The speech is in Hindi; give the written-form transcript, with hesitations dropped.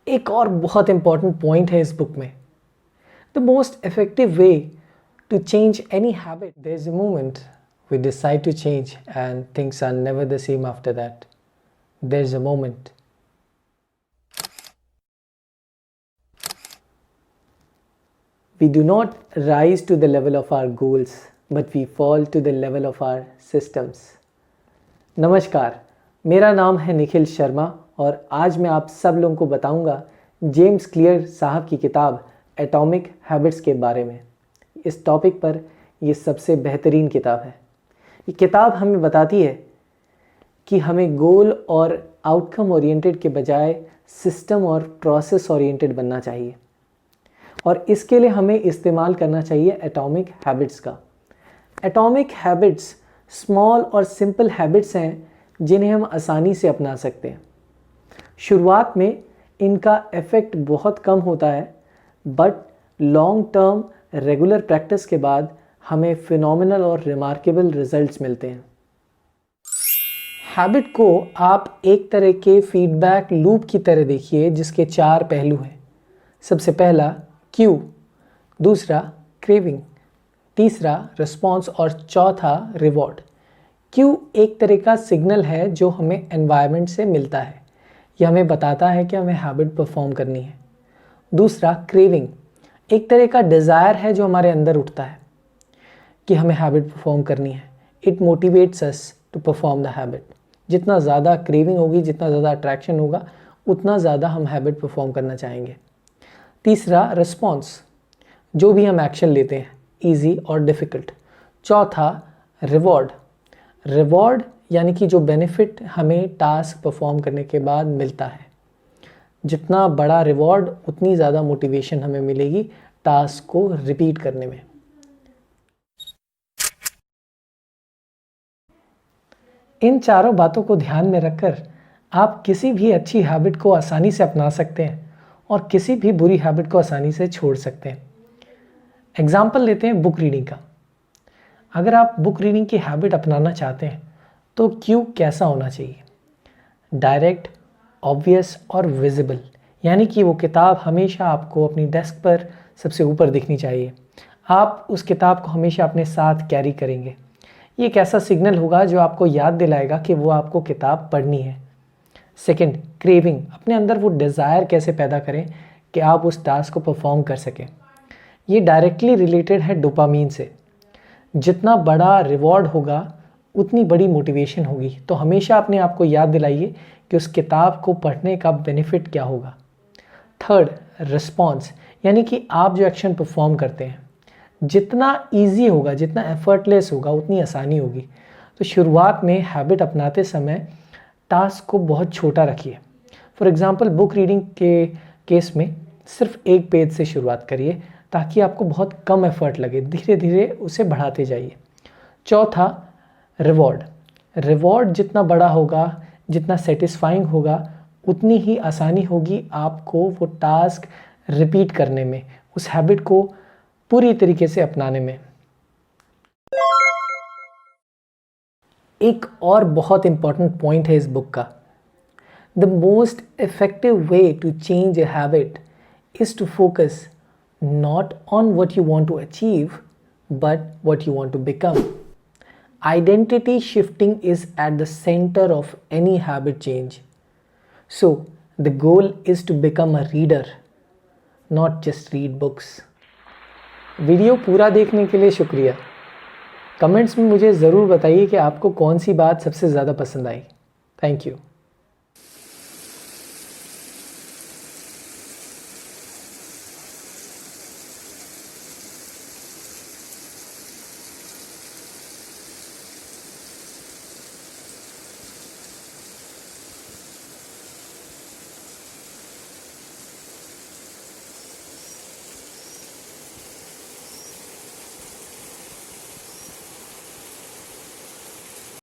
एक और बहुत इंपॉर्टेंट पॉइंट है इस बुक में, the most effective way to change any habit, there is a moment we decide to change and things are never the same after that. There is a moment. We do not rise to the level of our goals, but we fall to the level of our systems. नमस्कार, मेरा नाम है निखिल शर्मा और आज मैं आप सब लोगों को बताऊंगा जेम्स क्लियर साहब की किताब एटॉमिक हैबिट्स के बारे में. इस टॉपिक पर ये सबसे बेहतरीन किताब है. ये किताब हमें बताती है कि हमें गोल और आउटकम ओरिएंटेड के बजाय सिस्टम और प्रोसेस ओरिएंटेड बनना चाहिए और इसके लिए हमें इस्तेमाल करना चाहिए एटॉमिक हैबिट्स का. एटॉमिक हैबिट्स स्मॉल और सिंपल हैबिट्स हैं जिन्हें हम आसानी से अपना सकते हैं. शुरुआत में इनका इफ़ेक्ट बहुत कम होता है, but long term regular practice के बाद हमें फिनोमिनल और रिमार्केबल रिजल्ट्स मिलते हैं. हैबिट को आप एक तरह के फीडबैक लूप की तरह देखिए जिसके 4 पहलू हैं. सबसे पहला क्यू, दूसरा क्रेविंग, तीसरा रिस्पॉन्स और चौथा रिवॉर्ड. क्यू एक तरह का सिग्नल है जो हमें एनवायरनमेंट से मिलता है. यह हमें बताता है कि हमें हैबिट परफॉर्म करनी है. दूसरा क्रेविंग एक तरह का डिज़ायर है जो हमारे अंदर उठता है कि हमें हैबिट परफॉर्म करनी है. It motivates us to perform the habit. जितना ज़्यादा क्रेविंग होगी, जितना ज़्यादा अट्रैक्शन होगा, उतना ज़्यादा हम हैबिट परफॉर्म करना चाहेंगे. तीसरा रिस्पॉन्स, जो भी हम एक्शन लेते हैं, इजी और डिफ़िकल्ट. चौथा रिवॉर्ड. रिवॉर्ड यानी कि जो बेनिफिट हमें टास्क परफॉर्म करने के बाद मिलता है. जितना बड़ा रिवॉर्ड उतनी ज़्यादा मोटिवेशन हमें मिलेगी टास्क को रिपीट करने में. इन चारों बातों को ध्यान में रखकर आप किसी भी अच्छी हैबिट को आसानी से अपना सकते हैं और किसी भी बुरी हैबिट को आसानी से छोड़ सकते हैं. एग्जाम्पल लेते हैं बुक रीडिंग का. अगर आप बुक रीडिंग की हैबिट अपनाना चाहते हैं तो क्यू कैसा होना चाहिए? डायरेक्ट, ऑब्वियस और विजिबल, यानी कि वो किताब हमेशा आपको अपनी डेस्क पर सबसे ऊपर दिखनी चाहिए. आप उस किताब को हमेशा अपने साथ कैरी करेंगे. ये एक ऐसा सिग्नल होगा जो आपको याद दिलाएगा कि वो आपको किताब पढ़नी है. Second, craving. अपने अंदर वो डिज़ायर कैसे पैदा करें कि आप उस टास्क को परफॉर्म कर सकें. ये डायरेक्टली रिलेटेड है डोपामीन से. जितना बड़ा रिवॉर्ड होगा उतनी बड़ी मोटिवेशन होगी. तो हमेशा अपने आप को याद दिलाइए कि उस किताब को पढ़ने का बेनिफिट क्या होगा. थर्ड, रिस्पॉन्स, यानी कि आप जो एक्शन परफॉर्म करते हैं जितना ईजी होगा, जितना एफर्टलेस होगा, उतनी आसानी होगी. तो शुरुआत में हैबिट अपनाते समय टास्क को बहुत छोटा रखिए. फॉर एग्ज़ाम्पल बुक रीडिंग के केस में सिर्फ एक पेज से शुरुआत करिए ताकि आपको बहुत कम एफर्ट लगे. धीरे धीरे उसे बढ़ाते जाइए. चौथा, रिवॉर्ड. रिवॉर्ड जितना बड़ा होगा, जितना सेटिस्फाइंग होगा, उतनी ही आसानी होगी आपको वो टास्क रिपीट करने में, उस हैबिट को पूरी तरीके से अपनाने में. एक और बहुत इंपॉर्टेंट पॉइंट है इस बुक का. The most effective way to change a habit is to focus not on what you want to achieve but what you want to become. Identity shifting is at the centre of any habit change. So the goal is to become a reader, not just read books. Video पूरा देखने के लिए शुक्रिया. कमेंट्स में मुझे ज़रूर बताइए कि आपको कौन सी बात सबसे ज़्यादा पसंद आई. Thank you.